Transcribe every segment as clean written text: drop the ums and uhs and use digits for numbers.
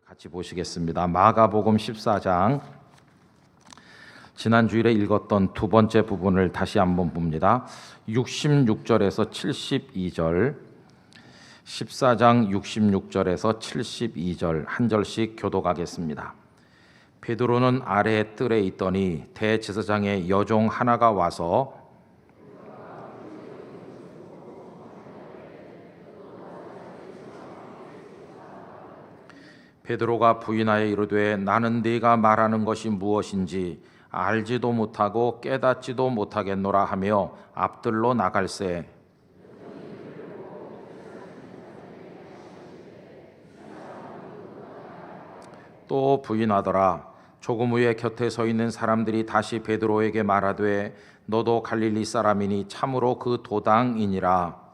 같이 보시겠습니다. 마가복음 14장 지난 주일에 읽었던 두 번째 부분을 다시 한번 봅니다. 66절에서 72절 14장 66절에서 72절 한 절씩 교독하겠습니다. 베드로는 아래 뜰에 있더니 대제사장의 여종 하나가 와서 베드로가 부인하여 이르되 나는 네가 말하는 것이 무엇인지 알지도 못하고 깨닫지도 못하겠노라 하며 앞들로 나갈새 또 부인하더라. 조금 후에 곁에 서 있는 사람들이 다시 베드로에게 말하되 너도 갈릴리 사람이니 참으로 그 도당이니라.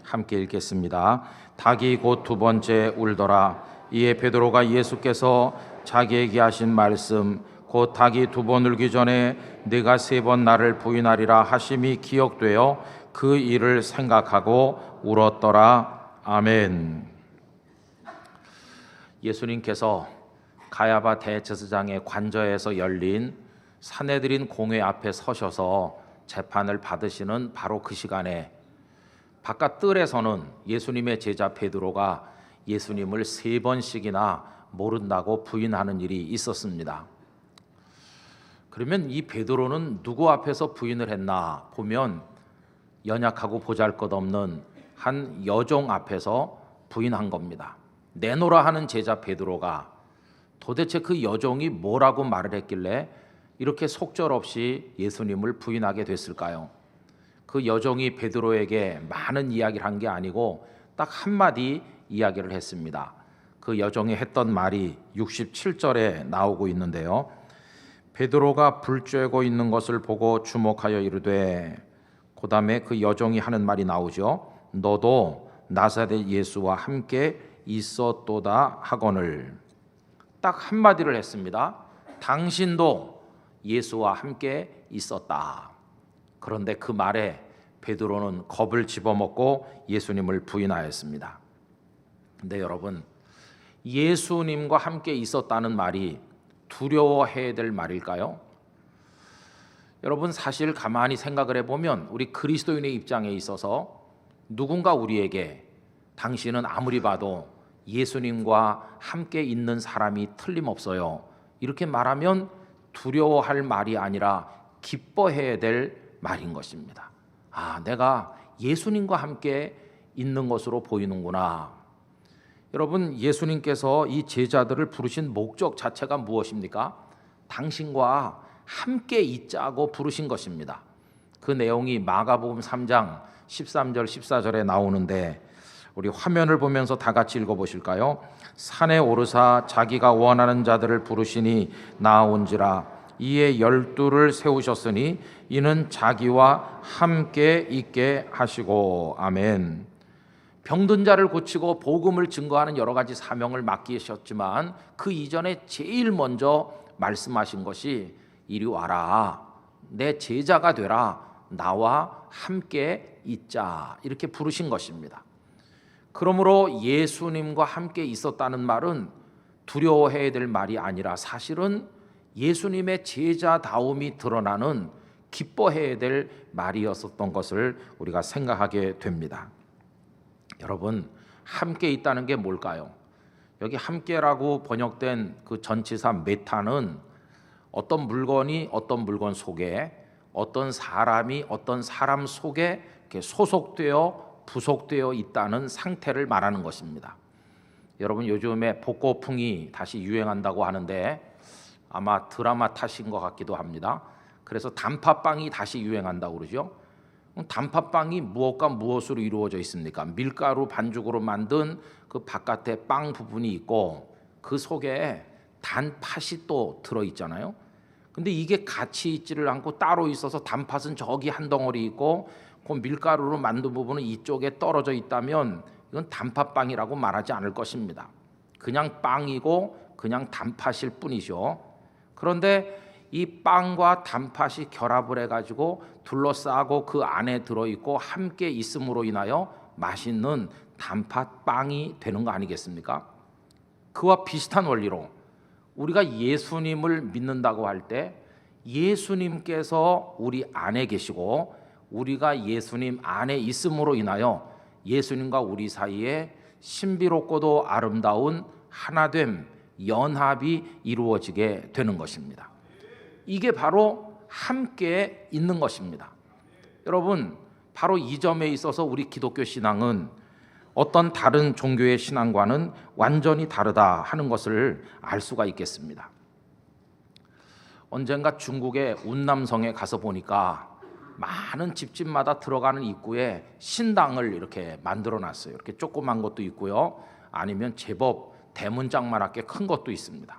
함께 읽겠습니다. 닭이 곧 두 번째 울더라. 이에 베드로가 예수께서 자기에게 하신 말씀 곧 닭이 두 번 울기 전에 네가 세 번 나를 부인하리라 하심이 기억되어 그 일을 생각하고 울었더라. 아멘. 예수님께서 가야바 대제사장의 관저에서 열린 사내들인 공회 앞에 서셔서 재판을 받으시는 바로 그 시간에 바깥 뜰에서는 예수님의 제자 베드로가 예수님을 세 번씩이나 모른다고 부인하는 일이 있었습니다. 그러면 이 베드로는 누구 앞에서 부인을 했나 보면 연약하고 보잘것없는 한 여종 앞에서 부인한 겁니다. 내놓으라 하는 제자 베드로가 도대체 그 여종이 뭐라고 말을 했길래 이렇게 속절없이 예수님을 부인하게 됐을까요? 그 여종이 베드로에게 많은 이야기를 한 게 아니고 딱 한마디 이야기를 했습니다. 그 여종이 했던 말이 67절에 나오고 있는데요. 베드로가 불 쬐고 있는 것을 보고 주목하여 이르되, 그 다음에 그 여종이 하는 말이 나오죠. 너도 나사렛 예수와 함께 있었도다 하거늘. 딱 한마디를 했습니다. 당신도 예수와 함께 있었다. 그런데 그 말에 베드로는 겁을 집어먹고 예수님을 부인하였습니다. 근데 여러분, 예수님과 함께 있었다는 말이 두려워해야 될 말일까요? 여러분, 사실 가만히 생각을 해보면 우리 그리스도인의 입장에 있어서 누군가 우리에게 당신은 아무리 봐도 예수님과 함께 있는 사람이 틀림없어요, 이렇게 말하면 두려워할 말이 아니라 기뻐해야 될 말인 것입니다. 아, 내가 예수님과 함께 있는 것으로 보이는구나. 여러분, 예수님께서 이 제자들을 부르신 목적 자체가 무엇입니까? 당신과 함께 있자고 부르신 것입니다. 그 내용이 마가복음 3장 13절 14절에 나오는데 우리 화면을 보면서 다 같이 읽어보실까요? 산에 오르사 자기가 원하는 자들을 부르시니 나아온지라. 이에 12를 세우셨으니 이는 자기와 함께 있게 하시고. 아멘. 병든 자를 고치고 복음을 증거하는 여러 가지 사명을 맡기셨지만 그 이전에 제일 먼저 말씀하신 것이 이리 와라, 내 제자가 되라, 나와 함께 있자, 이렇게 부르신 것입니다. 그러므로 예수님과 함께 있었다는 말은 두려워해야 될 말이 아니라 사실은 예수님의 제자다움이 드러나는 기뻐해야 될 말이었었던 것을 우리가 생각하게 됩니다. 여러분, 함께 있다는 게 뭘까요? 여기 함께라고 번역된 그 전치사 메타는 어떤 물건이 어떤 물건 속에, 어떤 사람이 어떤 사람 속에 이렇게 소속되어 부속되어 있다는 상태를 말하는 것입니다. 여러분, 요즘에 복고풍이 다시 유행한다고 하는데 아마 드라마 탓인 것 같기도 합니다. 그래서 단팥빵이 다시 유행한다고 그러죠. 단팥빵이 무엇과 무엇으로 이루어져 있습니까? 밀가루 반죽으로 만든 그 바깥에 빵 부분이 있고 그 속에 단팥이 또 들어있잖아요. 근데 이게 같이 있지를 않고 따로 있어서 단팥은 저기 한 덩어리 있고 그 밀가루로 만든 부분은 이쪽에 떨어져 있다면 이건 단팥빵이라고 말하지 않을 것입니다. 그냥 빵이고 그냥 단팥일 뿐이죠. 그런데 이 빵과 단팥이 결합을 해가지고 둘러싸고 그 안에 들어있고 함께 있음으로 인하여 맛있는 단팥빵이 되는 거 아니겠습니까? 그와 비슷한 원리로 우리가 예수님을 믿는다고 할 때 예수님께서 우리 안에 계시고 우리가 예수님 안에 있음으로 인하여 예수님과 우리 사이에 신비롭고도 아름다운 하나됨, 연합이 이루어지게 되는 것입니다. 이게 바로 함께 있는 것입니다. 여러분, 바로 이 점에 있어서 우리 기독교 신앙은 어떤 다른 종교의 신앙과는 완전히 다르다 하는 것을 알 수가 있겠습니다. 언젠가 중국의 운남성에 가서 보니까 많은 집집마다 들어가는 입구에 신당을 이렇게 만들어 놨어요. 이렇게 조그만 것도 있고요, 아니면 제법 대문짝만하게 큰 것도 있습니다.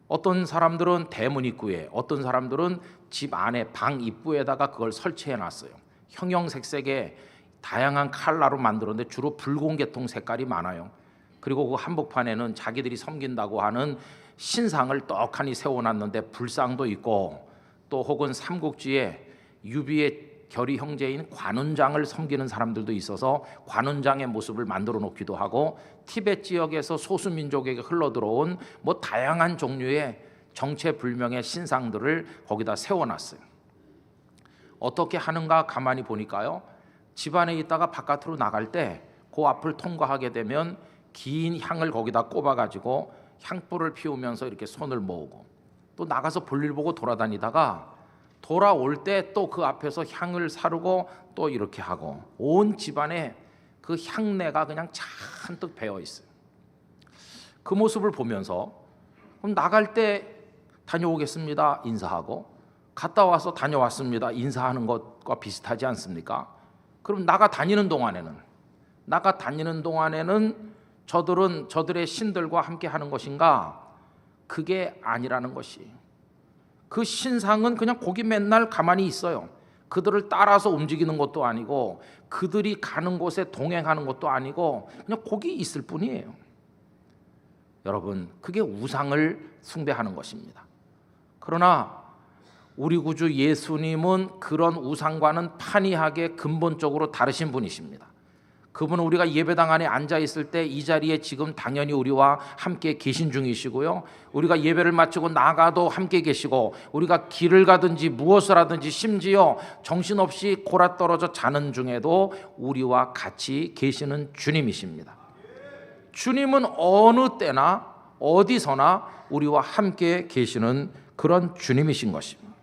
어떤 사람들은 대문 입구에, 어떤 사람들은 집 안에 방 입구에다가 그걸 설치해 놨어요. 형형색색의 다양한 컬러로 만들었는데 주로 붉은 계통 색깔이 많아요. 그리고 그 한복판에는 자기들이 섬긴다고 하는 신상을 떡하니 세워놨는데 불상도 있고, 또 혹은 삼국지에 유비의 결의 형제인 관운장을 섬기는 사람들도 있어서 관운장의 모습을 만들어 놓기도 하고, 티베트 지역에서 소수민족에게 흘러들어온 뭐 다양한 종류의 정체불명의 신상들을 거기다 세워놨어요. 어떻게 하는가 가만히 보니까요, 집안에 있다가 바깥으로 나갈 때 그 앞을 통과하게 되면 긴 향을 거기다 꼽아가지고 향불을 피우면서 이렇게 손을 모으고, 또 나가서 볼일 보고 돌아다니다가 돌아올 때 또 그 앞에서 향을 사르고 또 이렇게 하고, 온 집안에 그 향내가 그냥 잔뜩 배어 있어요. 그 모습을 보면서 그럼 나갈 때 다녀오겠습니다 인사하고, 갔다 와서 다녀왔습니다 인사하는 것과 비슷하지 않습니까? 그럼 나가 다니는 동안에는 저들은 저들의 신들과 함께 하는 것인가? 그게 아니라는 것이, 그 신상은 그냥 거기 맨날 가만히 있어요. 그들을 따라서 움직이는 것도 아니고 그들이 가는 곳에 동행하는 것도 아니고 그냥 거기 있을 뿐이에요. 여러분, 그게 우상을 숭배하는 것입니다. 그러나 우리 구주 예수님은 그런 우상과는 판이하게 근본적으로 다르신 분이십니다. 그분은 우리가 예배당 안에 앉아 있을 때 이 자리에 지금 당연히 우리와 함께 계신 중이시고요, 우리가 예배를 마치고 나가도 함께 계시고, 우리가 길을 가든지 무엇을 하든지 심지어 정신없이 골아떨어져 자는 중에도 우리와 같이 계시는 주님이십니다. 주님은 어느 때나 어디서나 우리와 함께 계시는 그런 주님이신 것입니다.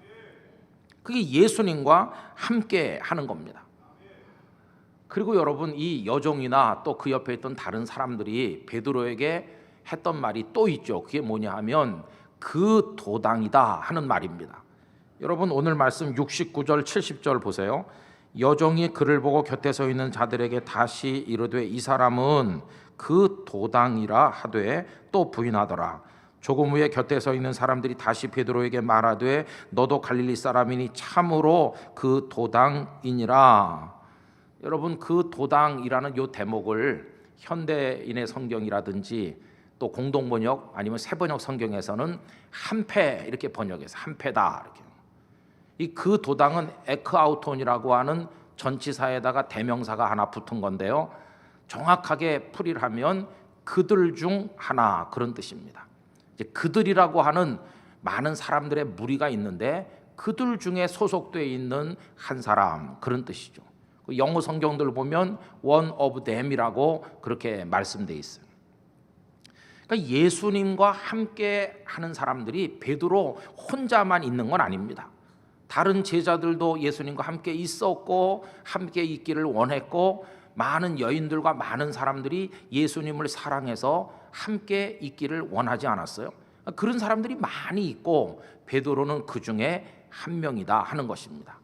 그게 예수님과 함께 하는 겁니다. 그리고 여러분, 이 여종이나 또 그 옆에 있던 다른 사람들이 베드로에게 했던 말이 또 있죠. 그게 뭐냐 하면 그 도당이다 하는 말입니다. 여러분, 오늘 말씀 69절 70절 보세요. 여종이 그를 보고 곁에 서 있는 자들에게 다시 이르되 이 사람은 그 도당이라 하되 또 부인하더라. 조금 후에 곁에 서 있는 사람들이 다시 베드로에게 말하되 너도 갈릴리 사람이니 참으로 그 도당이니라. 여러분, 그 도당이라는 이 대목을 현대인의 성경이라든지 또 공동번역 아니면 새번역 성경에서는 한패 이렇게 번역해서 한패다 이렇게. 이 그 도당은 에크아우톤이라고 하는 전치사에다가 대명사가 하나 붙은 건데요, 정확하게 풀이를 하면 그들 중 하나 그런 뜻입니다. 이제 그들이라고 하는 많은 사람들의 무리가 있는데 그들 중에 소속되어 있는 한 사람, 그런 뜻이죠. 영어 성경들 보면 one of them이라고 그렇게 말씀되어 있어요. 그러니까 예수님과 함께 하는 사람들이 베드로 혼자만 있는 건 아닙니다. 다른 제자들도 예수님과 함께 있었고 함께 있기를 원했고, 많은 여인들과 많은 사람들이 예수님을 사랑해서 함께 있기를 원하지 않았어요. 그런 사람들이 많이 있고 베드로는 그 중에 한 명이다 하는 것입니다.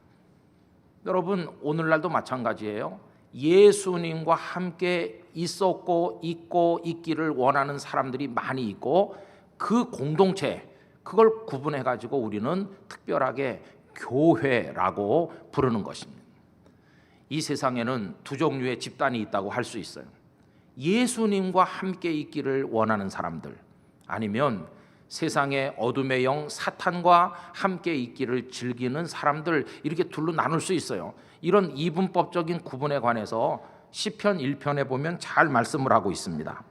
여러분, 오늘날도 마찬가지예요. 예수님과 함께 있었고 있고 있기를 원하는 사람들이 많이 있고, 그 공동체, 그걸 구분해 가지고 우리는 특별하게 교회라고 부르는 것입니다. 이 세상에는 두 종류의 집단이 있다고 할 수 있어요. 예수님과 함께 있기를 원하는 사람들, 아니면 세상의 어둠의 영 사탄과 함께 있기를 즐기는 사람들, 이렇게 둘로 나눌 수 있어요. 이런 이분법적인 구분에 관해서 시편 1편에 보면 잘 말씀을 하고 있습니다.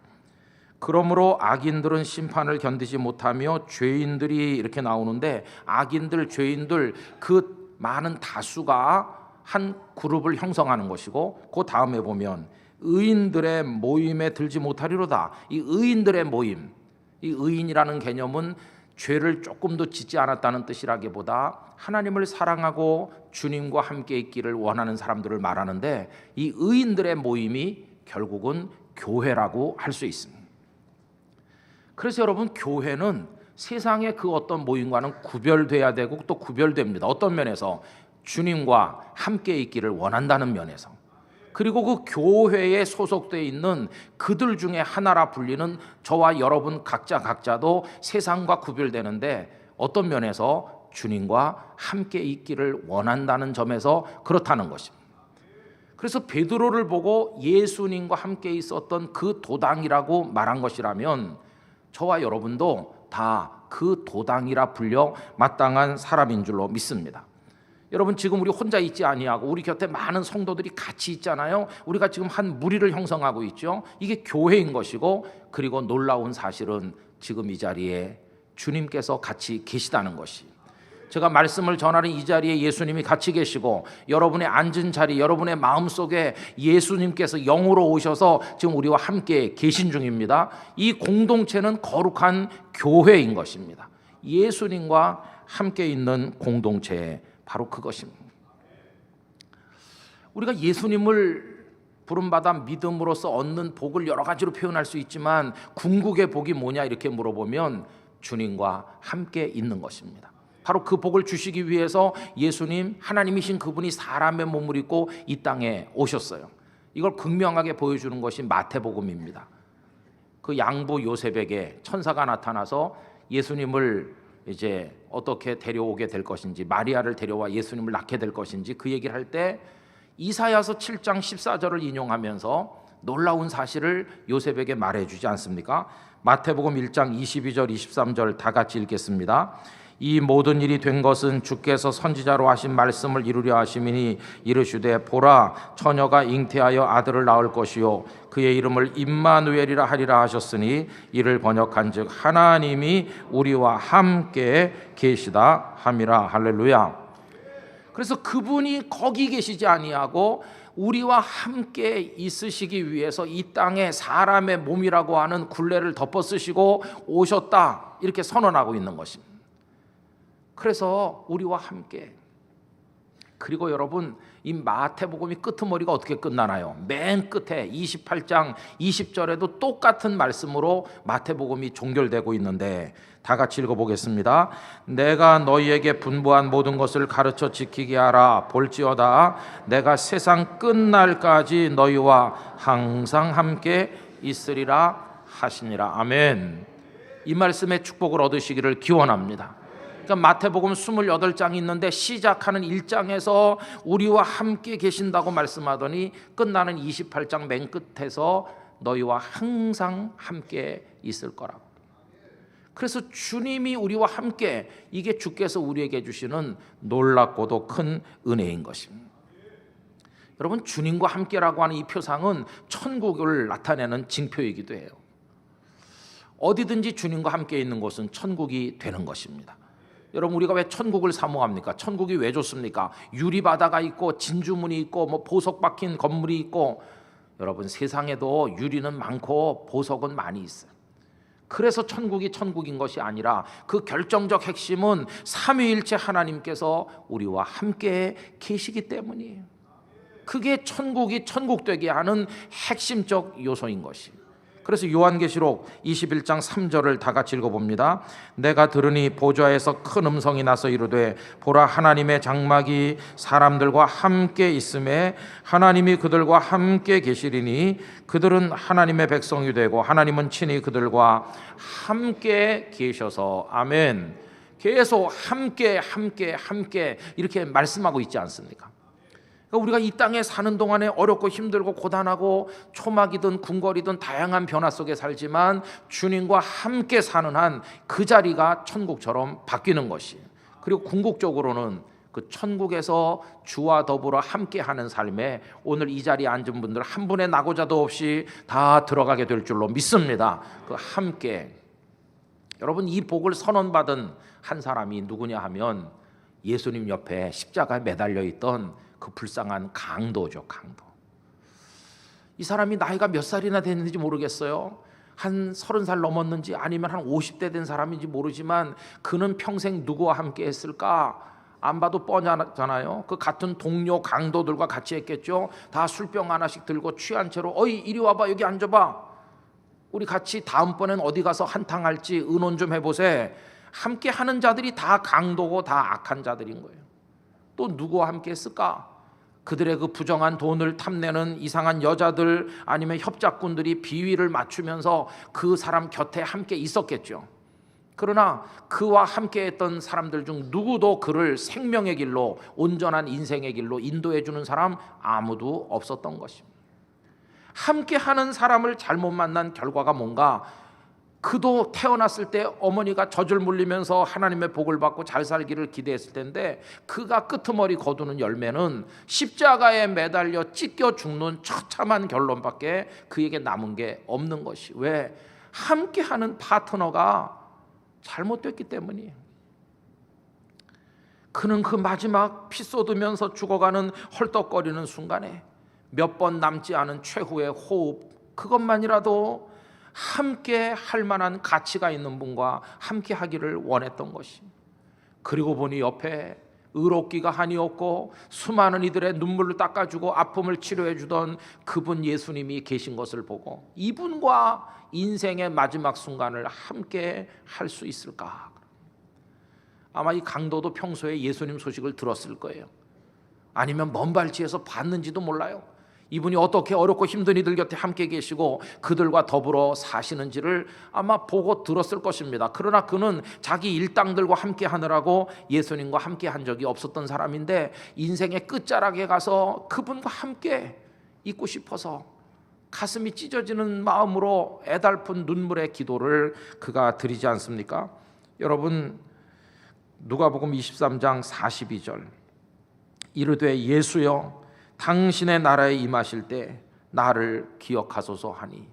그러므로 악인들은 심판을 견디지 못하며 죄인들이, 이렇게 나오는데 악인들, 죄인들, 그 많은 다수가 한 그룹을 형성하는 것이고, 그 다음에 보면 의인들의 모임에 들지 못하리로다. 이 의인들의 모임, 이 의인이라는 개념은 죄를 조금도 짓지 않았다는 뜻이라기보다 하나님을 사랑하고 주님과 함께 있기를 원하는 사람들을 말하는데, 이 의인들의 모임이 결국은 교회라고 할 수 있습니다. 그래서 여러분, 교회는 세상의 그 어떤 모임과는 구별돼야 되고 또 구별됩니다. 어떤 면에서? 주님과 함께 있기를 원한다는 면에서. 그리고 그 교회에 소속되어 있는 그들 중에 하나라 불리는 저와 여러분 각자도 세상과 구별되는데, 어떤 면에서? 주님과 함께 있기를 원한다는 점에서 그렇다는 것입니다. 그래서 베드로를 보고 예수님과 함께 있었던 그 도당이라고 말한 것이라면, 저와 여러분도 다 그 도당이라 불려 마땅한 사람인 줄로 믿습니다. 여러분, 지금 우리 혼자 있지 아니하고 우리 곁에 많은 성도들이 같이 있잖아요. 우리가 지금 한 무리를 형성하고 있죠. 이게 교회인 것이고, 그리고 놀라운 사실은 지금 이 자리에 주님께서 같이 계시다는 것이, 제가 말씀을 전하는 이 자리에 예수님이 같이 계시고, 여러분의 앉은 자리, 여러분의 마음속에 예수님께서 영으로 오셔서 지금 우리와 함께 계신 중입니다. 이 공동체는 거룩한 교회인 것입니다. 예수님과 함께 있는 공동체, 바로 그것입니다. 우리가 예수님을 부름받아 믿음으로써 얻는 복을 여러 가지로 표현할 수 있지만, 궁극의 복이 뭐냐 이렇게 물어보면 주님과 함께 있는 것입니다. 바로 그 복을 주시기 위해서 예수님, 하나님이신 그분이 사람의 몸을 입고 이 땅에 오셨어요. 이걸 극명하게 보여주는 것이 마태복음입니다. 그 양부 요셉에게 천사가 나타나서 예수님을 이제 어떻게 데려오게 될 것인지, 마리아를 데려와 예수님을 낳게 될 것인지 그 얘기를 할 때 이사야서 7장 14절을 인용하면서 놀라운 사실을 요셉에게 말해주지 않습니까? 마태복음 1장 22절 23절 다 같이 읽겠습니다. 이 모든 일이 된 것은 주께서 선지자로 하신 말씀을 이루려 하심이니, 이르시되 보라, 처녀가 잉태하여 아들을 낳을 것이요 그의 이름을 임마누엘이라 하리라 하셨으니, 이를 번역한즉 하나님이 우리와 함께 계시다 함이라. 할렐루야. 그래서 그분이 거기 계시지 아니하고 우리와 함께 있으시기 위해서 이 땅에 사람의 몸이라고 하는 굴레를 덮어 쓰시고 오셨다, 이렇게 선언하고 있는 것입니다. 그래서 우리와 함께. 그리고 여러분, 이 마태복음이 끄트머리가 어떻게 끝나나요? 맨 끝에 28장 20절에도 똑같은 말씀으로 마태복음이 종결되고 있는데, 다 같이 읽어보겠습니다. 내가 너희에게 분부한 모든 것을 가르쳐 지키게 하라. 볼지어다 내가 세상 끝날까지 너희와 항상 함께 있으리라 하시니라. 아멘. 이 말씀의 축복을 얻으시기를 기원합니다. 그러니까 마태복음 28장이 있는데 시작하는 1장에서 우리와 함께 계신다고 말씀하더니 끝나는 28장 맨 끝에서 너희와 항상 함께 있을 거라고. 그래서 주님이 우리와 함께, 이게 주께서 우리에게 주시는 놀랍고도 큰 은혜인 것입니다. 여러분, 주님과 함께라고 하는 이 표상은 천국을 나타내는 징표이기도 해요. 어디든지 주님과 함께 있는 곳은 천국이 되는 것입니다. 여러분, 우리가 왜 천국을 사모합니까? 천국이 왜 좋습니까? 유리바다가 있고 진주문이 있고 뭐 보석 박힌 건물이 있고, 여러분 세상에도 유리는 많고 보석은 많이 있어요. 그래서 천국이 천국인 것이 아니라 그 결정적 핵심은 삼위일체 하나님께서 우리와 함께 계시기 때문이에요. 그게 천국이 천국 되게 하는 핵심적 요소인 것이에요. 그래서 요한계시록 21장 3절을 다 같이 읽어봅니다. 내가 들으니 보좌에서 큰 음성이 나서 이르되 보라, 하나님의 장막이 사람들과 함께 있음에 하나님이 그들과 함께 계시리니 그들은 하나님의 백성이 되고 하나님은 친히 그들과 함께 계셔서. 아멘. 계속 함께 이렇게 말씀하고 있지 않습니까? 그러니까 우리가 이 땅에 사는 동안에 어렵고 힘들고 고단하고 초막이든 궁궐이든 다양한 변화 속에 살지만 주님과 함께 사는 한 그 자리가 천국처럼 바뀌는 것이, 그리고 궁극적으로는 그 천국에서 주와 더불어 함께하는 삶에 오늘 이 자리에 앉은 분들 한 분의 낙오자도 없이 다 들어가게 될 줄로 믿습니다. 그 함께, 여러분, 이 복을 선언받은 한 사람이 누구냐 하면 예수님 옆에 십자가에 매달려 있던 그 불쌍한 강도죠. 강도. 이 사람이 나이가 몇 살이나 됐는지 모르겠어요. 한 30살 넘었는지 아니면 한 50대 된 사람인지 모르지만 그는 평생 누구와 함께 했을까? 안 봐도 뻔하잖아요. 그 같은 동료 강도들과 같이 했겠죠. 다 술병 하나씩 들고 취한 채로 어이 이리 와봐, 여기 앉아봐, 우리 같이 다음번엔 어디 가서 한탕 할지 의논 좀 해보세. 함께 하는 자들이 다 강도고 다 악한 자들인 거예요. 또 누구와 함께 했을까? 그들의 그 부정한 돈을 탐내는 이상한 여자들 아니면 협작꾼들이 비위를 맞추면서 그 사람 곁에 함께 있었겠죠. 그러나 그와 함께 했던 사람들 중 누구도 그를 생명의 길로, 온전한 인생의 길로 인도해 주는 사람 아무도 없었던 것입니다. 함께 하는 사람을 잘못 만난 결과가 뭔가? 그도 태어났을 때 어머니가 젖을 물리면서 하나님의 복을 받고 잘 살기를 기대했을 텐데 그가 끄트머리 거두는 열매는 십자가에 매달려 찢겨 죽는 처참한 결론밖에 그에게 남은 게 없는 것이, 왜? 함께하는 파트너가 잘못됐기 때문이에요. 그는 그 마지막 피 쏟으면서 죽어가는 헐떡거리는 순간에 몇 번 남지 않은 최후의 호흡, 그것만이라도 함께 할 만한 가치가 있는 분과 함께 하기를 원했던 것이, 그리고 보니 옆에 의롭기가 한이 없고 수많은 이들의 눈물을 닦아주고 아픔을 치료해 주던 그분 예수님이 계신 것을 보고 이분과 인생의 마지막 순간을 함께 할 수 있을까? 아마 이 강도도 평소에 예수님 소식을 들었을 거예요. 아니면 먼 발치에서 봤는지도 몰라요. 이분이 어떻게 어렵고 힘든 이들 곁에 함께 계시고 그들과 더불어 사시는지를 아마 보고 들었을 것입니다. 그러나 그는 자기 일당들과 함께 하느라고 예수님과 함께 한 적이 없었던 사람인데 인생의 끝자락에 가서 그분과 함께 있고 싶어서 가슴이 찢어지는 마음으로 애달픈 눈물의 기도를 그가 드리지 않습니까? 여러분, 누가복음 23장 42절, 이르되 예수여 당신의 나라에 임하실 때 나를 기억하소서 하니,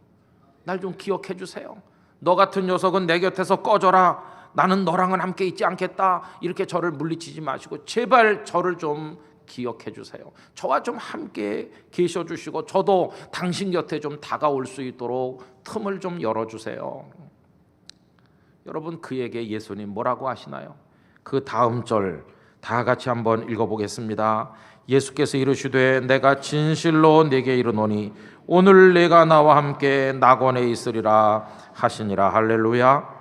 날 좀 기억해 주세요. 너 같은 녀석은 내 곁에서 꺼져라, 나는 너랑은 함께 있지 않겠다, 이렇게 저를 물리치지 마시고 제발 저를 좀 기억해 주세요. 저와 좀 함께 계셔 주시고 저도 당신 곁에 좀 다가올 수 있도록 틈을 좀 열어주세요. 여러분, 그에게 예수님 뭐라고 하시나요? 그 다음 절 다 같이 한번 읽어보겠습니다. 예수께서 이르시되 내가 진실로 네게 이르노니 오늘 내가 나와 함께 낙원에 있으리라 하시니라. 할렐루야.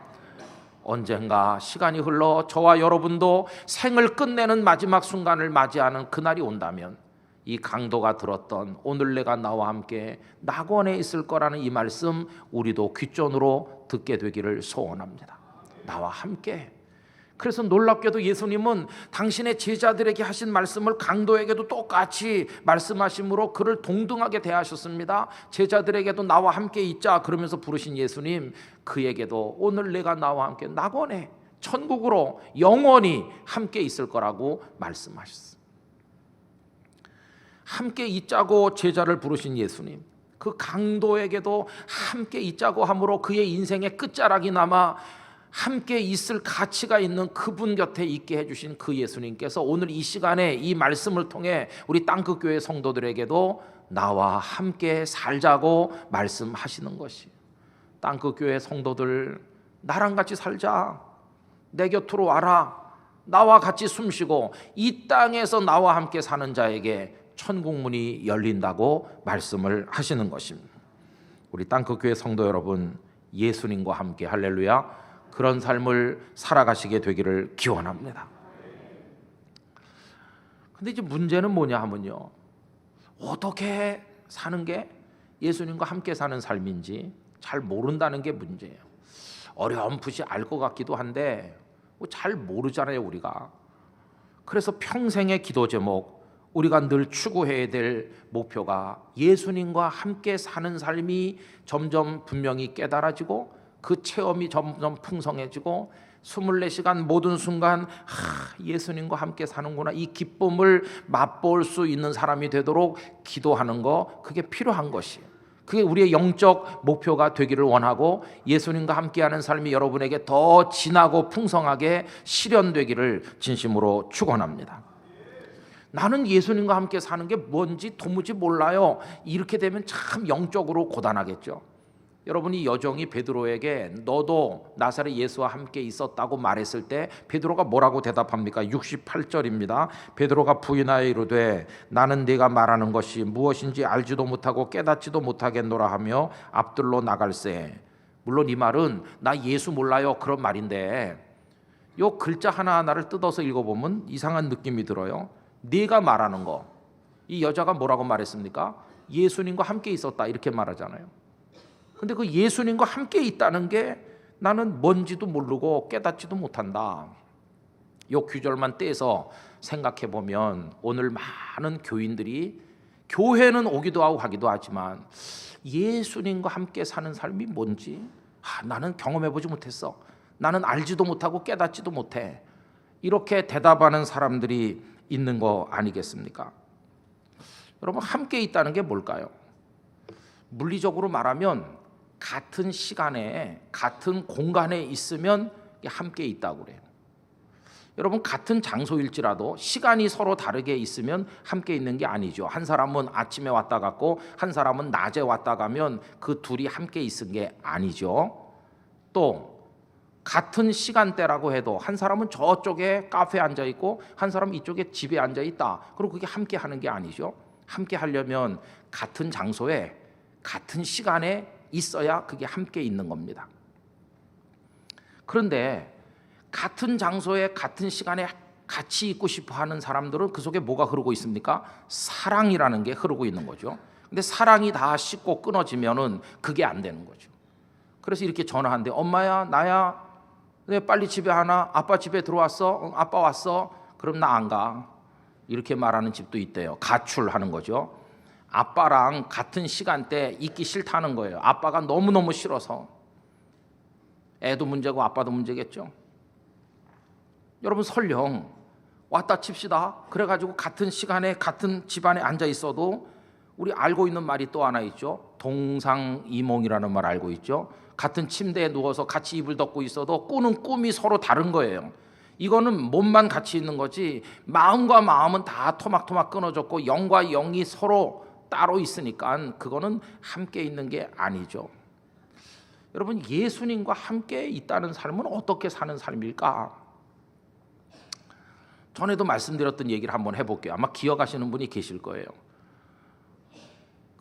언젠가 시간이 흘러 저와 여러분도 생을 끝내는 마지막 순간을 맞이하는 그날이 온다면 이 강도가 들었던 오늘 내가 나와 함께 낙원에 있을 거라는 이 말씀 우리도 귓전으로 듣게 되기를 소원합니다. 나와 함께. 그래서 놀랍게도 예수님은 당신의 제자들에게 하신 말씀을 강도에게도 똑같이 말씀하심으로 그를 동등하게 대하셨습니다. 제자들에게도 나와 함께 있자 그러면서 부르신 예수님, 그에게도 오늘 내가 나와 함께 낙원에, 천국으로 영원히 함께 있을 거라고 말씀하셨습니다. 함께 있자고 제자를 부르신 예수님, 그 강도에게도 함께 있자고 함으로 그의 인생의 끝자락이 남아 함께 있을 가치가 있는 그분 곁에 있게 해주신 그 예수님께서 오늘 이 시간에 이 말씀을 통해 우리 땅끝교회 성도들에게도 나와 함께 살자고 말씀하시는 것이, 땅끝교회 성도들, 나랑 같이 살자, 내 곁으로 와라, 나와 같이 숨쉬고 이 땅에서 나와 함께 사는 자에게 천국문이 열린다고 말씀을 하시는 것입니다. 우리 땅끝교회 성도 여러분, 예수님과 함께, 할렐루야, 그런 삶을 살아가시게 되기를 기원합니다. 근데 이제 문제는 뭐냐 하면요, 어떻게 사는 게 예수님과 함께 사는 삶인지 잘 모른다는 게 문제예요. 어렴풋이 알 것 같기도 한데 잘 모르잖아요 우리가. 그래서 평생의 기도 제목, 우리가 늘 추구해야 될 목표가 예수님과 함께 사는 삶이 점점 분명히 깨달아지고 그 체험이 점점 풍성해지고 24시간 모든 순간 예수님과 함께 사는구나, 이 기쁨을 맛볼 수 있는 사람이 되도록 기도하는 거, 그게 필요한 것이에요. 그게 우리의 영적 목표가 되기를 원하고 예수님과 함께하는 삶이 여러분에게 더 진하고 풍성하게 실현되기를 진심으로 축원합니다. 나는 예수님과 함께 사는 게 뭔지 도무지 몰라요. 이렇게 되면 참 영적으로 고단하겠죠. 여러분이 여종이 베드로에게 너도 나사렛 예수와 함께 있었다고 말했을 때 베드로가 뭐라고 대답합니까? 68절입니다. 베드로가 부인하여 이르되 나는 네가 말하는 것이 무엇인지 알지도 못하고 깨닫지도 못하겠노라 하며 앞들로 나갈새. 물론 이 말은 나 예수 몰라요 그런 말인데, 요 글자 하나하나를 뜯어서 읽어보면 이상한 느낌이 들어요. 네가 말하는 거, 이 여자가 뭐라고 말했습니까? 예수님과 함께 있었다 이렇게 말하잖아요. 근데 그 예수님과 함께 있다는 게 나는 뭔지도 모르고 깨닫지도 못한다. 이 규절만 떼서 생각해 보면 오늘 많은 교인들이 교회는 오기도 하고 가기도 하지만 예수님과 함께 사는 삶이 뭔지 나는 경험해 보지 못했어. 나는 알지도 못하고 깨닫지도 못해. 이렇게 대답하는 사람들이 있는 거 아니겠습니까? 여러분, 함께 있다는 게 뭘까요? 물리적으로 말하면 같은 시간에 같은 공간에 있으면 함께 있다고 그래요. 여러분, 같은 장소일지라도 시간이 서로 다르게 있으면 함께 있는 게 아니죠. 한 사람은 아침에 왔다 갔고 한 사람은 낮에 왔다 가면 그 둘이 함께 있은 게 아니죠. 또 같은 시간대라고 해도 한 사람은 저쪽에 카페에 앉아 있고 한 사람은 이쪽에 집에 앉아 있다. 그럼 그게 함께 하는 게 아니죠. 함께 하려면 같은 장소에 같은 시간에 있어야 그게 함께 있는 겁니다. 그런데 같은 장소에 같은 시간에 같이 있고 싶어 하는 사람들은 그 속에 뭐가 흐르고 있습니까? 사랑이라는 게 흐르고 있는 거죠. 근데 사랑이 다 식고 끊어지면은 그게 안 되는 거죠. 그래서 이렇게 전화하는데 엄마야, 나야, 네, 빨리 집에 하나? 아빠 집에 들어왔어? 아빠 왔어? 그럼 나 안 가. 이렇게 말하는 집도 있대요. 가출하는 거죠. 아빠랑 같은 시간대 있기 싫다는 거예요. 아빠가 너무너무 싫어서. 애도 문제고 아빠도 문제겠죠. 여러분, 설령 왔다 칩시다. 그래가지고 같은 시간에 같은 집안에 앉아 있어도 우리 알고 있는 말이 또 하나 있죠. 동상이몽이라는 말 알고 있죠. 같은 침대에 누워서 같이 이불 덮고 있어도 꾸는 꿈이 서로 다른 거예요. 이거는 몸만 같이 있는 거지 마음과 마음은 다 토막토막 끊어졌고 영과 영이 서로 따로 있으니까 그거는 함께 있는 게 아니죠. 여러분, 예수님과 함께 있다는 삶은 어떻게 사는 삶일까? 전에도 말씀드렸던 얘기를 한번 해볼게요. 아마 기억하시는 분이 계실 거예요.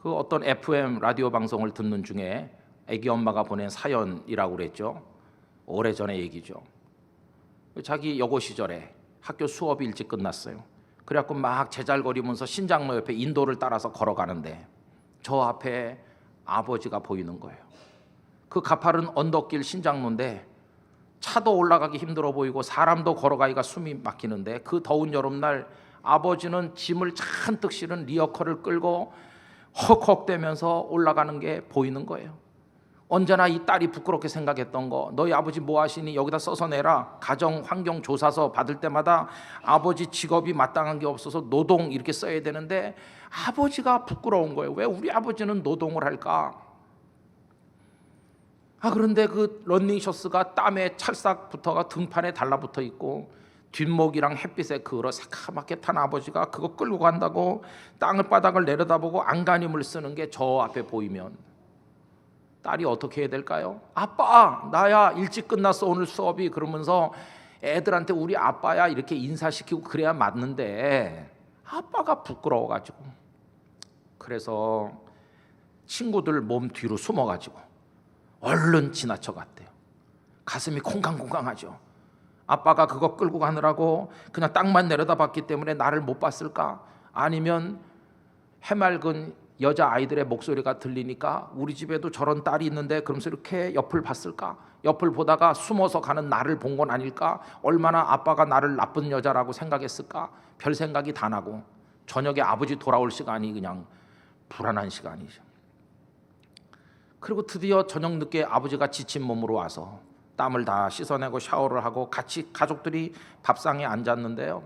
그 어떤 FM 라디오 방송을 듣는 중에 애기 엄마가 보낸 사연이라고 그랬죠. 오래전의 얘기죠. 자기 여고 시절에 학교 수업이 일찍 끝났어요. 그래갖고 막 제잘거리면서 신장로 옆에 인도를 따라서 걸어가는데 저 앞에 아버지가 보이는 거예요. 그 가파른 언덕길 신장로인데 차도 올라가기 힘들어 보이고 사람도 걸어가기가 숨이 막히는데 그 더운 여름날 아버지는 짐을 잔뜩 실은 리어커를 끌고 헉헉대면서 올라가는 게 보이는 거예요. 언제나 이 딸이 부끄럽게 생각했던 거, 너희 아버지 뭐 하시니 여기다 써서 내라. 가정환경조사서 받을 때마다 아버지 직업이 마땅한 게 없어서 노동 이렇게 써야 되는데 아버지가 부끄러운 거예요. 왜 우리 아버지는 노동을 할까? 그런데 그 러닝셔츠가 땀에 찰싹부터가 등판에 달라붙어 있고 뒷목이랑 햇빛에 그을어 새카맣게 탄 아버지가 그거 끌고 간다고 땅바닥을 내려다보고 안간힘을 쓰는 게 저 앞에 보이면 딸이 어떻게 해야 될까요? 아빠, 나야, 일찍 끝났어 오늘 수업이. 그러면서 애들한테 우리 아빠야 이렇게 인사시키고 그래야 맞는데 아빠가 부끄러워가지고 그래서 친구들 몸 뒤로 숨어가지고 얼른 지나쳐 갔대요. 가슴이 콩강콩강하죠. 아빠가 그거 끌고 가느라고 그냥 땅만 내려다봤기 때문에 나를 못 봤을까? 아니면 해맑은 여자 아이들의 목소리가 들리니까 우리 집에도 저런 딸이 있는데 그러면서 이렇게 옆을 봤을까? 옆을 보다가 숨어서 가는 나를 본 건 아닐까? 얼마나 아빠가 나를 나쁜 여자라고 생각했을까? 별 생각이 다 나고 저녁에 아버지 돌아올 시간이 그냥 불안한 시간이죠. 그리고 드디어 저녁 늦게 아버지가 지친 몸으로 와서 땀을 다 씻어내고 샤워를 하고 같이 가족들이 밥상에 앉았는데요.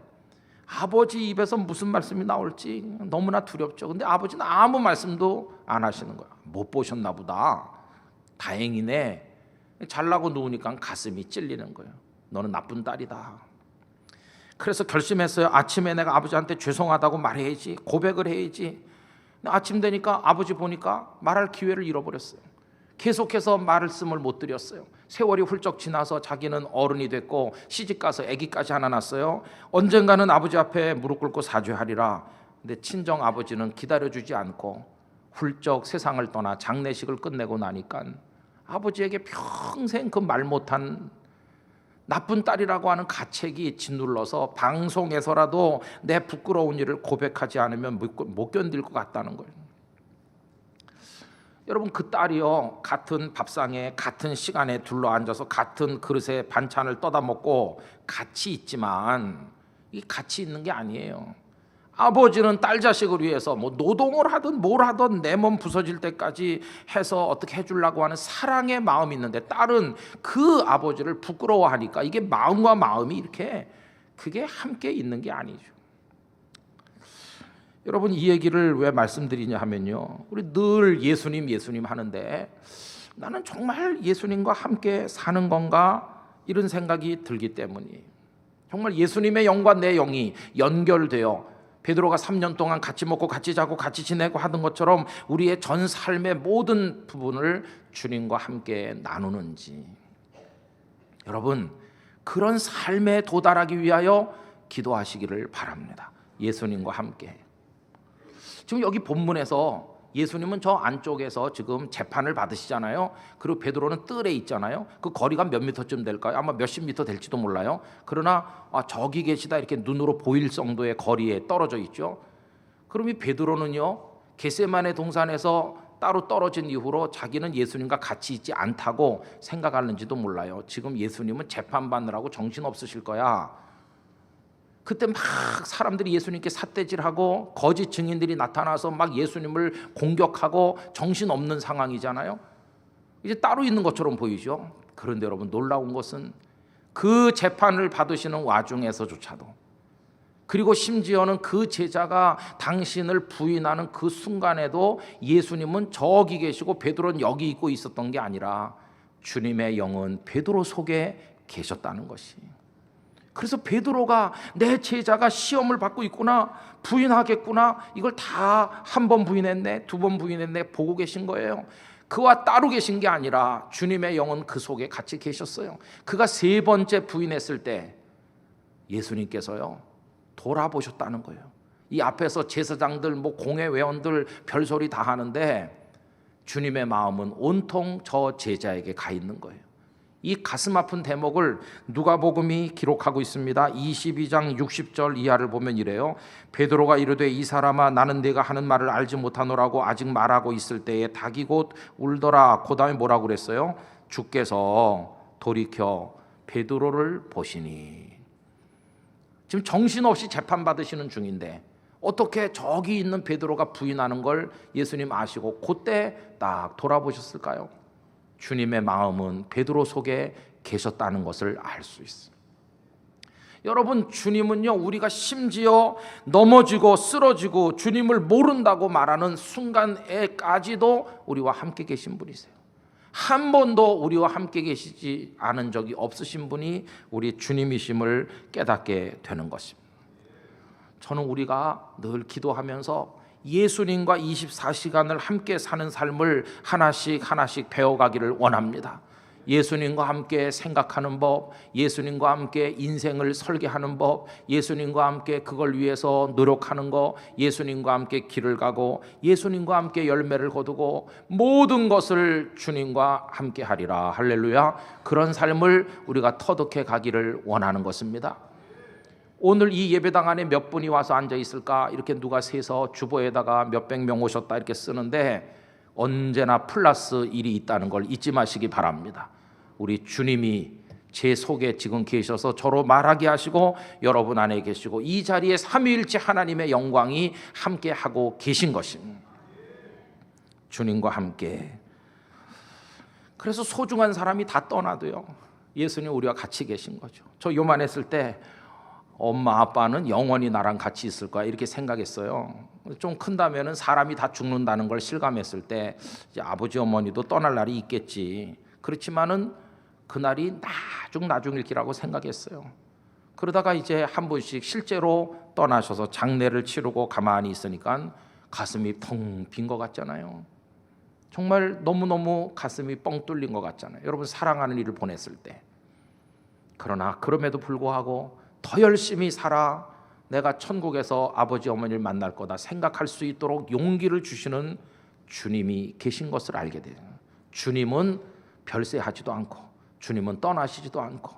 아버지 입에서 무슨 말씀이 나올지 너무나 두렵죠. 근데 아버지는 아무 말씀도 안 하시는 거야. 못 보셨나 보다. 다행이네. 잘나고 누우니까 가슴이 찔리는 거예요. 너는 나쁜 딸이다. 그래서 결심했어요. 아침에 내가 아버지한테 죄송하다고 말해야지, 고백을 해야지. 아침 되니까 아버지 보니까 말할 기회를 잃어버렸어요. 계속해서 말씀을 못 드렸어요. 세월이 훌쩍 지나서 자기는 어른이 됐고 시집가서 아기까지 하나 낳았어요. 언젠가는 아버지 앞에 무릎 꿇고 사죄하리라. 근데 친정 아버지는 기다려주지 않고 훌쩍 세상을 떠나 장례식을 끝내고 나니까 아버지에게 평생 그 말 못한 나쁜 딸이라고 하는 가책이 짓눌러서 방송에서라도 내 부끄러운 일을 고백하지 않으면 못 견딜 것 같다는 거예요. 여러분, 그 딸이요, 같은 밥상에 같은 시간에 둘러앉아서 같은 그릇에 반찬을 떠다 먹고 같이 있지만 이 같이 있는 게 아니에요. 아버지는 딸 자식을 위해서 뭐 노동을 하든 뭘 하든 내 몸 부서질 때까지 해서 어떻게 해주려고 하는 사랑의 마음이 있는데, 딸은 그 아버지를 부끄러워하니까 이게 마음과 마음이 이렇게 그게 함께 있는 게 아니죠. 여러분, 이 얘기를 왜 말씀드리냐 하면요, 우리 늘 예수님 하는데 나는 정말 예수님과 함께 사는 건가 이런 생각이 들기 때문이에요. 정말 예수님의 영과 내 영이 연결되어 베드로가 3년 동안 같이 먹고 같이 자고 같이 지내고 하던 것처럼 우리의 전 삶의 모든 부분을 주님과 함께 나누는지, 여러분 그런 삶에 도달하기 위하여 기도하시기를 바랍니다. 예수님과 함께. 지금 여기 본문에서 예수님은 저 안쪽에서 지금 재판을 받으시잖아요. 그리고 베드로는 뜰에 있잖아요. 그 거리가 몇 미터쯤 될까요? 아마 몇십 미터 될지도 몰라요. 그러나 저기 계시다 이렇게 눈으로 보일 정도의 거리에 떨어져 있죠. 그럼 이 베드로는요, 겟세마네 동산에서 따로 떨어진 이후로 자기는 예수님과 같이 있지 않다고 생각하는지도 몰라요. 지금 예수님은 재판받느라고 정신 없으실 거야. 그때 막 사람들이 예수님께 삿대질하고 거짓 증인들이 나타나서 막 예수님을 공격하고 정신없는 상황이잖아요. 이제 따로 있는 것처럼 보이죠. 그런데 여러분, 놀라운 것은 그 재판을 받으시는 와중에서조차도, 그리고 심지어는 그 제자가 당신을 부인하는 그 순간에도 예수님은 저기 계시고 베드로는 여기 있고 있었던 게 아니라 주님의 영은 베드로 속에 계셨다는 것이. 그래서 베드로가 내 제자가 시험을 받고 있구나, 부인하겠구나, 이걸 다 한 번 부인했네, 두 번 부인했네 보고 계신 거예요. 그와 따로 계신 게 아니라 주님의 영은 그 속에 같이 계셨어요. 그가 세 번째 부인했을 때 예수님께서요 돌아보셨다는 거예요. 이 앞에서 제사장들 뭐 공회회원들 별소리 다 하는데 주님의 마음은 온통 저 제자에게 가 있는 거예요. 이 가슴 아픈 대목을 누가복음이 기록하고 있습니다. 22장 60절 이하를 보면 이래요. 베드로가 이르되 이 사람아, 나는 네가 하는 말을 알지 못하노라고 아직 말하고 있을 때에 닭이 곧 울더라. 그 다음에 뭐라고 그랬어요? 주께서 돌이켜 베드로를 보시니. 지금 정신없이 재판받으시는 중인데 어떻게 저기 있는 베드로가 부인하는 걸 예수님 아시고 그때 딱 돌아보셨을까요? 주님의 마음은 베드로 속에 계셨다는 것을 알 수 있어요. 여러분, 주님은요, 우리가 심지어 넘어지고 쓰러지고 주님을 모른다고 말하는 순간에까지도 우리와 함께 계신 분이세요. 한 번도 우리와 함께 계시지 않은 적이 없으신 분이 우리 주님이심을 깨닫게 되는 것입니다. 저는 우리가 늘 기도하면서 예수님과 24시간을 함께 사는 삶을 하나씩 배워가기를 원합니다. 예수님과 함께 생각하는 법, 예수님과 함께 인생을 설계하는 법, 예수님과 함께 그걸 위해서 노력하는 것, 예수님과 함께 길을 가고 예수님과 함께 열매를 거두고 모든 것을 주님과 함께 하리라. 할렐루야. 그런 삶을 우리가 터득해 가기를 원하는 것입니다. 오늘 이 예배당 안에 몇 분이 와서 앉아 있을까? 이렇게 누가 세서 주보에다가 몇백 명 오셨다 이렇게 쓰는데 언제나 플러스 1이 있다는 걸 잊지 마시기 바랍니다. 우리 주님이 제 속에 지금 계셔서 저로 말하게 하시고 여러분 안에 계시고 이 자리에 삼위일체 하나님의 영광이 함께하고 계신 것입니다. 주님과 함께. 그래서 소중한 사람이 다 떠나도요, 예수님 우리와 같이 계신 거죠. 저 요만했을 때 엄마 아빠는 영원히 나랑 같이 있을 거야 이렇게 생각했어요. 좀 큰다면은 사람이 다 죽는다는 걸 실감했을 때 이제 아버지 어머니도 떠날 날이 있겠지. 그렇지만은 그날이 나중일 기라고 생각했어요. 그러다가 이제 한 분씩 실제로 떠나셔서 장례를 치르고 가만히 있으니까 가슴이 텅 빈 것 같잖아요. 정말 너무너무 가슴이 뻥 뚫린 것 같잖아요. 여러분 사랑하는 이를 보냈을 때. 그러나 그럼에도 불구하고 더 열심히 살아 내가 천국에서 아버지 어머니를 만날 거다 생각할 수 있도록 용기를 주시는 주님이 계신 것을 알게 돼요. 주님은 별세하지도 않고 주님은 떠나시지도 않고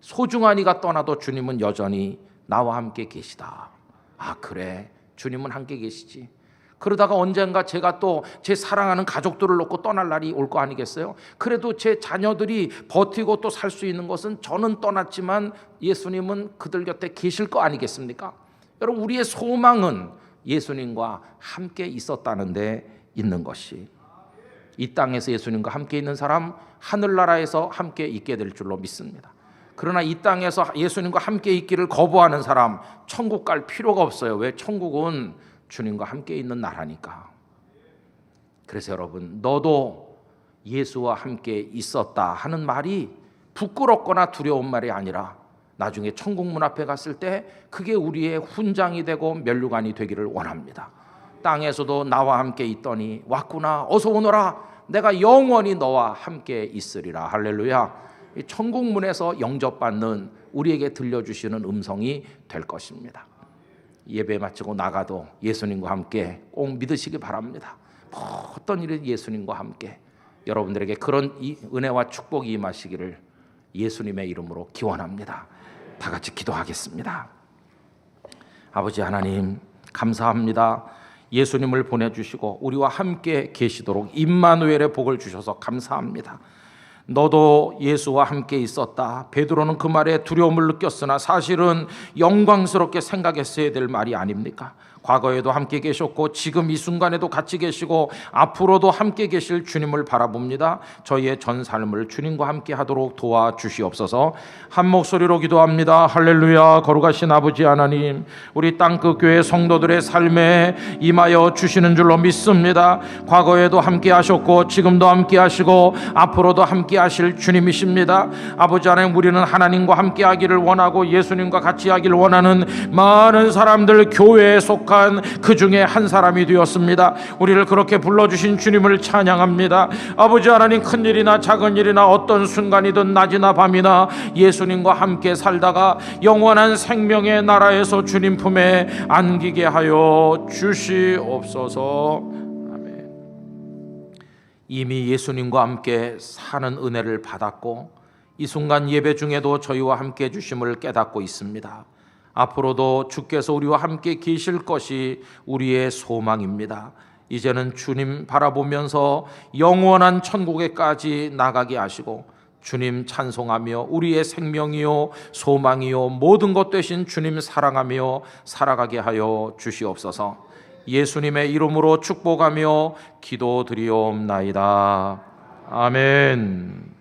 소중한 이가 떠나도 주님은 여전히 나와 함께 계시다. 아 그래, 주님은 함께 계시지. 그러다가 언젠가 제가 또 제 사랑하는 가족들을 놓고 떠날 날이 올 거 아니겠어요? 그래도 제 자녀들이 버티고 또 살 수 있는 것은 저는 떠났지만 예수님은 그들 곁에 계실 거 아니겠습니까? 여러분 우리의 소망은 예수님과 함께 있었다는 데 있는 것이, 이 땅에서 예수님과 함께 있는 사람 하늘나라에서 함께 있게 될 줄로 믿습니다. 그러나 이 땅에서 예수님과 함께 있기를 거부하는 사람 천국 갈 필요가 없어요. 왜? 천국은 주님과 함께 있는 나라니까. 그래서 여러분 너도 예수와 함께 있었다 하는 말이 부끄럽거나 두려운 말이 아니라 나중에 천국 문 앞에 갔을 때 그게 우리의 훈장이 되고 면류관이 되기를 원합니다. 땅에서도 나와 함께 있더니 왔구나, 어서 오너라, 내가 영원히 너와 함께 있으리라. 할렐루야. 천국 문에서 영접받는 우리에게 들려주시는 음성이 될 것입니다. 예배 마치고 나가도 예수님과 함께 꼭 믿으시기 바랍니다. 어떤 일은 예수님과 함께, 여러분들에게 그런 은혜와 축복이 임하시기를 예수님의 이름으로 기원합니다. 다 같이 기도하겠습니다. 아버지 하나님 감사합니다. 예수님을 보내주시고 우리와 함께 계시도록 임마누엘의 복을 주셔서 감사합니다. 너도 예수와 함께 있었다. 베드로는 그 말에 두려움을 느꼈으나 사실은 영광스럽게 생각했어야 될 말이 아닙니까? 과거에도 함께 계셨고 지금 이 순간에도 같이 계시고 앞으로도 함께 계실 주님을 바라봅니다. 저희의 전 삶을 주님과 함께 하도록 도와주시옵소서. 한 목소리로 기도합니다. 할렐루야. 거룩하신 아버지 하나님, 우리 땅끝 교회 성도들의 삶에 임하여 주시는 줄로 믿습니다. 과거에도 함께 하셨고 지금도 함께 하시고 앞으로도 함께 하실 주님이십니다. 아버지 하나님, 우리는 하나님과 함께 하기를 원하고 예수님과 같이 하기를 원하는 많은 사람들, 교회에 속한 그 중에 한 사람이 되었습니다. 우리를 그렇게 불러주신 주님을 찬양합니다. 아버지 하나님, 큰 일이나 작은 일이나 어떤 순간이든 낮이나 밤이나 예수님과 함께 살다가 영원한 생명의 나라에서 주님 품에 안기게 하여 주시옵소서. 아멘. 이미 예수님과 함께 사는 은혜를 받았고 이 순간 예배 중에도 저희와 함께 해주심을 깨닫고 있습니다. 앞으로도 주께서 우리와 함께 계실 것이 우리의 소망입니다. 이제는 주님 바라보면서 영원한 천국에까지 나가게 하시고 주님 찬송하며 우리의 생명이요 소망이요 모든 것 되신 주님 사랑하며 살아가게 하여 주시옵소서. 예수님의 이름으로 축복하며 기도드리옵나이다. 아멘.